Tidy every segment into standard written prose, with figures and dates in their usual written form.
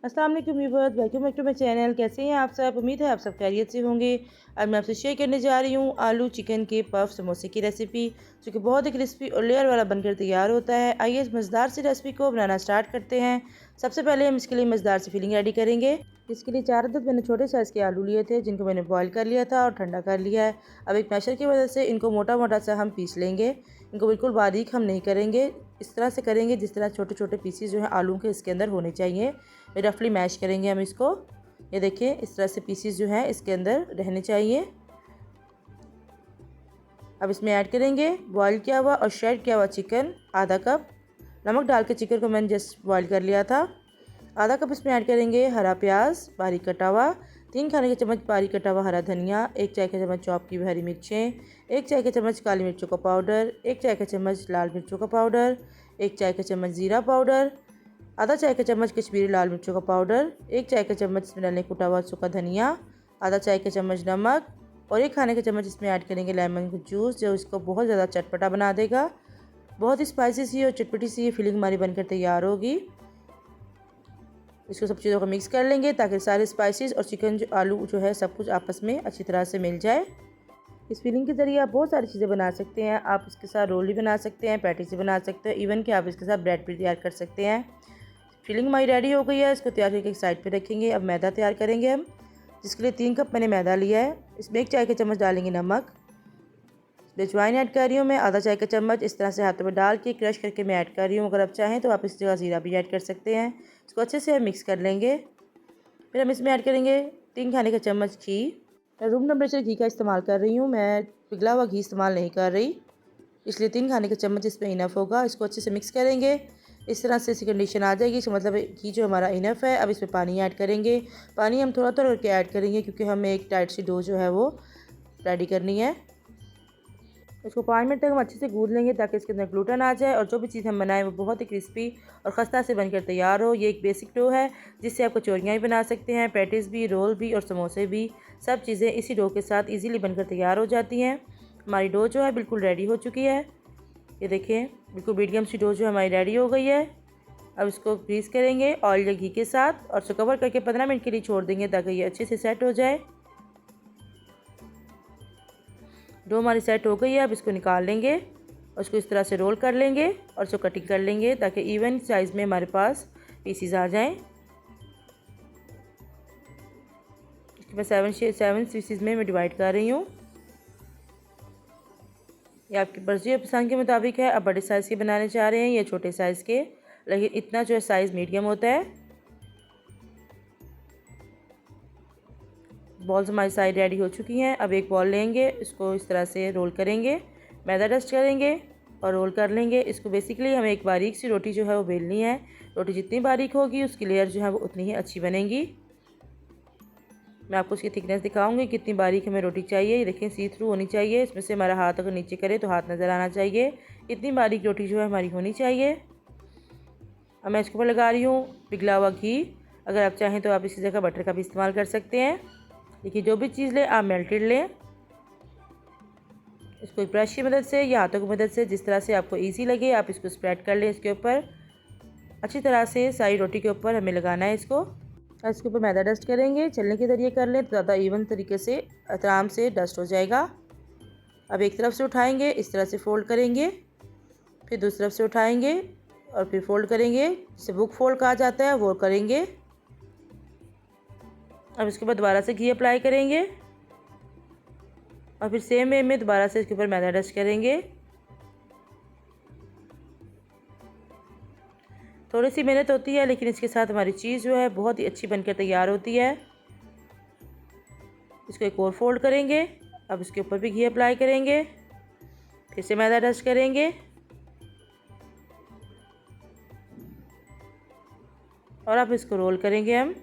अस्सलाम वालेकुम viewers, welcome back to my channel. कैसे हैं आप सब? उम्मीद है आप सब खैरियत से होंगे। आज मैं आपसे शेयर करने जा रही हूँ आलू चिकन के पफ समोसे की रेसिपी, जो कि बहुत ही क्रिस्पी और लेयर वाला बनकर तैयार होता है। आइए इस मज़ेदार सी रेसिपी को बनाना स्टार्ट करते हैं। सबसे पहले हम इसके लिए मज़ेदार सी फिलिंग रेडी करेंगे। इसके लिए 4 अदद मैंने छोटे साइज़ के आलू लिए थे, जिनको मैंने बॉईल कर लिया था और ठंडा कर लिया है। अब एक मैशर की मदद से इनको मोटा मोटा सा हम पीस लेंगे। इनको बिल्कुल बारीक हम नहीं करेंगे, इस तरह से करेंगे जिस तरह छोटे छोटे पीसीज जो हैं आलू के इसके अंदर होने चाहिए। रफली मैश करेंगे हम इसको। ये देखिए इस तरह से पीसीज जो हैं इसके अंदर रहने चाहिए। अब इसमें ऐड करेंगे बॉईल किया हुआ और श्रेड किया हुआ चिकन आधा कप। नमक डाल के चिकन को मैंने जस्ट बॉईल कर लिया था। आधा कप इसमें ऐड करेंगे हरा प्याज बारीक कटा हुआ, 3 खाने के चम्मच बारीक कटा हुआ हरा धनिया, 1 चाय का चम्मच चॉप की हुई हरी मिर्चें, 1 चाय का चम्मच काली मिर्चों का पाउडर, 1 चाय का चम्मच लाल मिर्चों का पाउडर, 1 चाय का चम्मच ज़ीरा पाउडर, आधा चाय का चम्मच कश्मीरी लाल मिर्चों का पाउडर, 1 चाय का चम्मच इसमें डालें कुटा हुआ सूखा धनिया, आधा चाय का चम्मच नमक और 1 खाने का चम्मच इसमें ऐड करेंगे लेमन का जूस, जो इसको बहुत ज़्यादा चटपटा बना देगा। बहुत ही स्पाइसी सी और चटपटी सी ये फिलिंग हमारी बनकर तैयार होगी। इसको सब चीज़ों को मिक्स कर लेंगे ताकि सारे स्पाइसेस और चिकन जो आलू जो है सब कुछ आपस में अच्छी तरह से मिल जाए। इस फिलिंग के ज़रिए आप बहुत सारी चीज़ें बना सकते हैं। आप इसके साथ रोल भी बना सकते हैं, पैटीज भी बना सकते हैं, इवन कि आप इसके साथ ब्रेड भी तैयार कर सकते हैं। फिलिंग हमारी रेडी हो गई है, इसको तैयार करके एक साइड पे रखेंगे। अब मैदा तैयार करेंगे हम, जिसके लिए 3 कप मैंने मैदा लिया है। इसमें 1 चाय का चम्मच डालेंगे नमक, अजवाइन ऐड कर रही हूँ मैं आधा चाय का चम्मच। इस तरह से हाथों में डाल के क्रश करके मैं ऐड कर रही हूँ। अगर आप चाहें तो आप इस जगह ज़ीरा भी ऐड कर सकते हैं। इसको अच्छे से मिक्स कर लेंगे। फिर हम इसमें ऐड करेंगे 3 खाने का चम्मच घी। मैं रूम टेम्परेचर घी का इस्तेमाल कर रही हूँ, मैं पिघला हुआ घी इस्तेमाल नहीं कर रही, इसलिए 3 खाने का चम्मच इसमें इनफ होगा। इसको अच्छे से मिक्स करेंगे। इस तरह से इसकी कंडीशन आ जाएगी, इसका मतलब घी जो हमारा इनफ है। अब इसमें पानी ऐड करेंगे। पानी हम थोड़ा थोड़ा करके ऐड करेंगे, क्योंकि हमें एक टाइट सी डो जो है वो रेडी करनी है। इसको 5 मिनट तक हम अच्छे से गूंद लेंगे ताकि इसके अंदर ग्लूटेन आ जाए और जो भी चीज़ हम बनाएं वो बहुत ही क्रिस्पी और खस्ता से बनकर तैयार हो। ये एक बेसिक डो है जिससे आप कचौरियाँ भी बना सकते हैं, पैटीज भी, रोल भी और समोसे भी। सब चीज़ें इसी डो के साथ इजीली बनकर तैयार हो जाती हैं। हमारी डो जो है बिल्कुल रेडी हो चुकी है। ये देखें बिल्कुल मीडियम सी डो जो हमारी रेडी हो गई है। अब इसको ग्रीस करेंगे ऑयल या घी के साथ और इसको कवर करके 15 मिनट के लिए छोड़ देंगे ताकि ये अच्छे से सेट हो जाए। डो हमारी सेट हो गई है। अब इसको निकाल लेंगे और इसको इस तरह से रोल कर लेंगे और इसको कटिंग कर लेंगे ताकि इवन साइज़ में हमारे पास पीसीज आ जाएं। इसके मैं 7 पीसीज में मैं डिवाइड कर रही हूँ। ये आपकी मर्जी और पसंद के मुताबिक है। अब बड़े साइज़ के बनाने चाह रहे हैं या छोटे साइज़ के, लेकिन इतना जो है साइज़ मीडियम होता है। बॉल्स हमारी सारी रेडी हो चुकी हैं। अब एक बॉल लेंगे, इसको इस तरह से रोल करेंगे, मैदा डस्ट करेंगे और रोल कर लेंगे। इसको बेसिकली हमें एक बारीक सी रोटी जो है वो बेलनी है। रोटी जितनी बारीक होगी उसकी लेयर जो है वो उतनी ही अच्छी बनेगी। मैं आपको उसकी थिकनेस दिखाऊंगी कितनी बारीक हमें रोटी चाहिए। ये देखें सी थ्रू होनी चाहिए, इसमें से हमारा हाथ अगर नीचे करे तो हाथ नज़र आना चाहिए। इतनी बारीक रोटी जो है हमारी होनी चाहिए। अब मैं इसके ऊपर लगा रही हूँ पिघला हुआ घी। अगर आप चाहें तो आप इसी जगह बटर का भी इस्तेमाल कर सकते हैं। देखिए जो भी चीज़ लें आप मेल्टेड लें। इसको एक ब्रश की मदद से या हाथों की मदद से जिस तरह से आपको इजी लगे आप इसको स्प्रेड कर लें। इसके ऊपर अच्छी तरह से सारी रोटी के ऊपर हमें लगाना है इसको। इसके ऊपर मैदा डस्ट करेंगे, चलने के ज़रिए कर लें तो ज़्यादा इवन तरीके से आराम से डस्ट हो जाएगा। अब एक तरफ से उठाएंगे, इस तरह से फ़ोल्ड करेंगे, फिर दूसरी तरफ से उठाएंगे और फिर फ़ोल्ड करेंगे, जिसे बुक फोल्ड कहा जाता है वो करेंगे। अब इसके बाद दोबारा से घी अप्लाई करेंगे और फिर सेम वे में दोबारा से इसके ऊपर मैदा डस्ट करेंगे। थोड़ी सी मेहनत होती है, लेकिन इसके साथ हमारी चीज़ जो है बहुत ही अच्छी बनकर तैयार होती है। इसको एक और फोल्ड करेंगे। अब इसके ऊपर भी घी अप्लाई करेंगे, फिर से मैदा डस्ट करेंगे और अब इसको रोल करेंगे। हम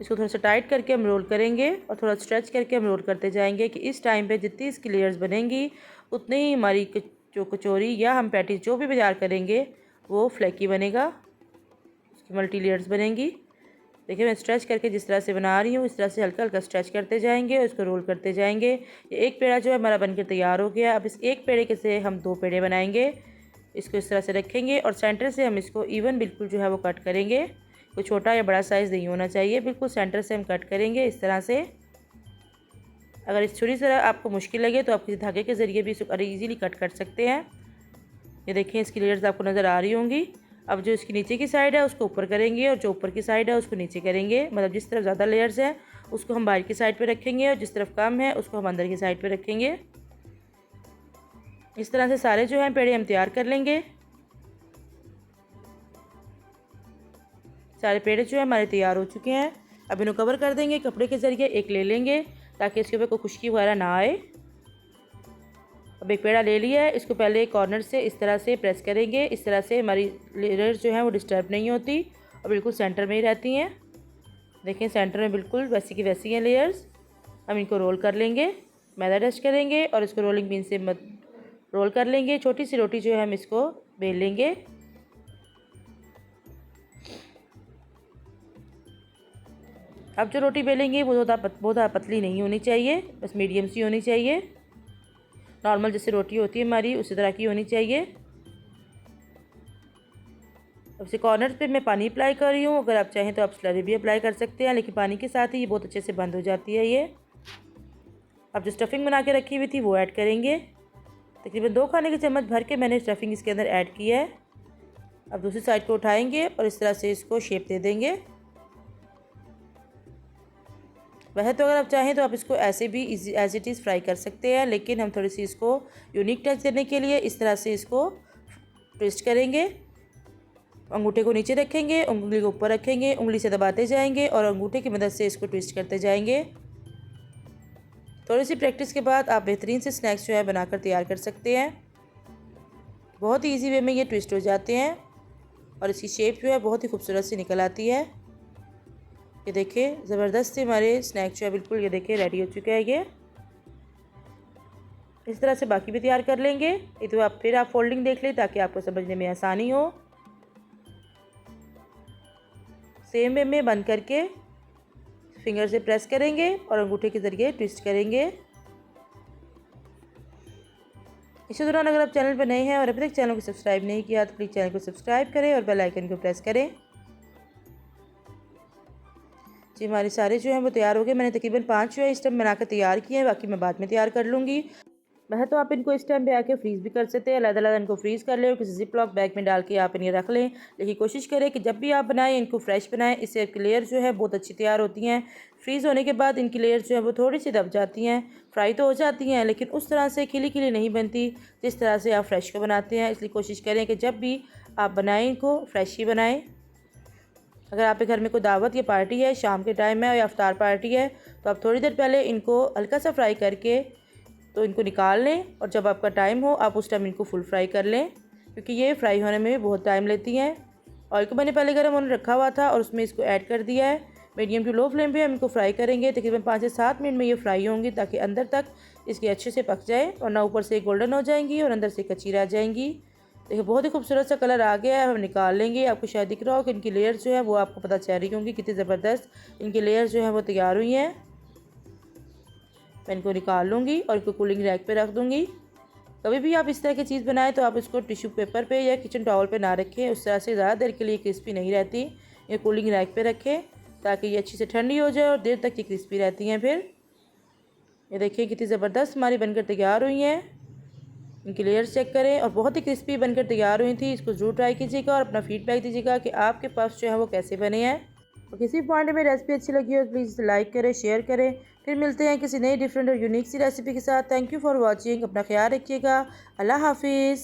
इसको थोड़ा सा टाइट करके हम रोल करेंगे और थोड़ा स्ट्रेच करके हम रोल करते जाएंगे कि इस टाइम पे जितनी इसकी लेयर्स बनेंगी उतनी ही हमारी जो कचौरी या हम पैटीज जो भी तैयार करेंगे वो फ्लैकी बनेगा, उसकी मल्टी लेयर्स बनेंगी। देखिए मैं स्ट्रेच करके जिस तरह से बना रही हूँ इस तरह से हल्का हल्का स्ट्रेच करते जाएंगे और इसको रोल करते जाएंगे। ये एक पेड़ा जो है हमारा बनकर तैयार हो गया। अब इस एक पेड़े के से हम 2 पेड़े बनाएंगे। इसको इस तरह से रखेंगे और सेंटर से हम इसको इवन बिल्कुल जो है वो कट करेंगे कोई छोटा या बड़ा साइज़ नहीं होना चाहिए। बिल्कुल सेंटर से हम कट करेंगे इस तरह से। अगर इस छुरी से आपको मुश्किल लगे तो आप किसी धागे के ज़रिए भी इसको ईज़िली कट कर सकते हैं। ये देखें इसकी लेयर्स आपको नज़र आ रही होंगी। अब जो इसकी नीचे की साइड है उसको ऊपर करेंगे और जो ऊपर की साइड है उसको नीचे करेंगे। मतलब जिस तरफ ज़्यादा लेयर्स हैं उसको हम बाहर की साइड पे रखेंगे और जिस तरफ कम है उसको हम अंदर की साइड पे रखेंगे। इस तरह से सारे जो हैं पेड़े हम तैयार कर लेंगे। सारे पेड़े जो है हमारे तैयार हो चुके हैं। अब इन्हें कवर कर देंगे कपड़े के ज़रिए। एक ले लेंगे ताकि इसके ऊपर कोई खुश्की वगैरह ना आए। अब एक पेड़ा ले लिया है, इसको पहले कॉर्नर से इस तरह से प्रेस करेंगे। इस तरह से हमारी लेयर्स जो हैं वो डिस्टर्ब नहीं होती और बिल्कुल सेंटर में ही रहती हैं। देखें सेंटर में बिल्कुल वैसी की वैसी हैं लेयर्स। हम इनको रोल कर लेंगे, मैदा डस्ट करेंगे और इसको रोलिंग पिन से रोल कर लेंगे। छोटी सी रोटी जो है हम इसको बेल लेंगे। अब जो रोटी बेलेंगे वो बहुत पतली नहीं होनी चाहिए, बस मीडियम सी होनी चाहिए। नॉर्मल जैसे रोटी होती है हमारी उसी तरह की होनी चाहिए। अब से कॉर्नर पे मैं पानी अप्लाई कर रही हूँ। अगर आप चाहें तो आप स्लरी भी अप्लाई कर सकते हैं, लेकिन पानी के साथ ही ये बहुत अच्छे से बंद हो जाती है ये। अब जो स्टफिंग बना के रखी हुई थी वो ऐड करेंगे। तकरीबन 2 खाने के चम्मच भर के मैंने स्टफिंग इसके अंदर ऐड की है। अब दूसरी साइड को उठाएंगे और इस तरह से इसको शेप दे देंगे। वह तो अगर आप चाहें तो आप इसको ऐसे भी एज इट इज़ फ्राई कर सकते हैं, लेकिन हम थोड़ी सी इसको यूनिक टच देने के लिए इस तरह से इसको ट्विस्ट करेंगे। अंगूठे को नीचे रखेंगे, उंगली को ऊपर रखेंगे, उंगली से दबाते जाएंगे और अंगूठे की मदद से इसको ट्विस्ट करते जाएंगे। थोड़ी सी प्रैक्टिस के बाद आप बेहतरीन से स्नैक्स जो है बनाकर तैयार कर सकते हैं। बहुत ही ईजी वे में ये ट्विस्ट हो जाते हैं और इसकी शेप जो है बहुत ही खूबसूरत सी निकल आती है। ये देखिए ज़बरदस्त हमारे स्नैक जो है बिल्कुल ये देखिए रेडी हो चुका है। ये इस तरह से बाकी भी तैयार कर लेंगे। ये तो आप फिर फोल्डिंग देख लें ताकि आपको समझने में आसानी हो। सेम वे में बंद करके फिंगर से प्रेस करेंगे और अंगूठे के ज़रिए ट्विस्ट करेंगे। इसी दौरान अगर आप चैनल पर नए हैं और अभी तक चैनल को सब्सक्राइब नहीं किया तो प्लीज़ चैनल को सब्सक्राइब करें और बेल आइकन को प्रेस करें। जी हमारे सारे जो हैं वो तैयार हो गए। मैंने तकरीबन 5 जो है इस टाइम बनाकर तैयार किए हैं, बाकी मैं बाद में तैयार कर लूँगी। वह तो आप इनको इस टाइम पे आके फ्रीज़ भी कर सकते हैं। अलग-अलग इनको फ्रीज़ कर लें और किसी जिप लॉक बैग में डाल के आप इन्हें रख लें। लेकिन कोशिश करें कि जब भी आप बनाएं इनको फ्रेश बनाएं, इससे आपकी लेयर जो है बहुत अच्छी तैयार होती हैं। फ्रीज़ होने के बाद इनकी लेयर जो है वो थोड़ी सी दब जाती हैं, फ्राई तो हो जाती हैं लेकिन उस तरह से खिली खिली नहीं बनती जिस तरह से आप फ्रेश को बनाते हैं। इसलिए कोशिश करें कि जब भी आप बनाएँ इनको फ्रेश ही बनाएँ। अगर आपके घर में कोई दावत या पार्टी है, शाम के टाइम है या अफ्तार पार्टी है, तो आप थोड़ी देर पहले इनको हल्का सा फ्राई करके तो इनको निकाल लें और जब आपका टाइम हो आप उस टाइम इनको फुल फ्राई कर लें, क्योंकि ये फ्राई होने में भी बहुत टाइम लेती हैं। ऑयल को मैंने पहले गर्म होने रखा हुआ था और उसमें इसको ऐड कर दिया है। मीडियम टू लो फ्लेम पे हम इनको फ्राई करेंगे। तकरीबन 5 से 7 मिनट में ये फ्राई होंगी ताकि अंदर तक इसके अच्छे से पक जाए और ना ऊपर से गोल्डन हो जाएंगी और अंदर से कच्ची रह जाएंगी। देखिए बहुत ही खूबसूरत सा कलर आ गया है। हम निकाल लेंगे। आपको शायद दिख रहा हो कि इनकी लेयर जो है वो आपको पता चल रही होंगी कितनी ज़बरदस्त इनकी लेयर जो है वो तैयार हुई हैं। मैं इनको निकाल लूँगी और इनको कूलिंग रैक पे रख दूँगी। कभी भी आप इस तरह की चीज़ बनाएं तो आप इसको टिश्यू पेपर पे या किचन टॉवल पे ना रखें, उस तरह से ज़्यादा देर के लिए क्रिस्पी नहीं रहती। ये कूलिंग रैक पे रखें ताकि ये अच्छी से ठंडी हो जाए और देर तक ये क्रिस्पी रहती हैं। फिर ये देखिए कितनी ज़बरदस्त हमारी बनकर तैयार हुई हैं। इनकी लेयर्स चेक करें और बहुत ही क्रिस्पी बनकर तैयार हुई थी। इसको ज़रूर ट्राई कीजिएगा और अपना फीडबैक दीजिएगा कि आपके पफ्स जो है वो कैसे बने हैं। और किसी पॉइंट में रेसिपी अच्छी लगी हो तो प्लीज़ लाइक करें, शेयर करें। फिर मिलते हैं किसी नई डिफरेंट और यूनिक सी रेसिपी के साथ। Thank you for watching. अपना ख्याल रखिएगा। अल्लाह हाफिज़।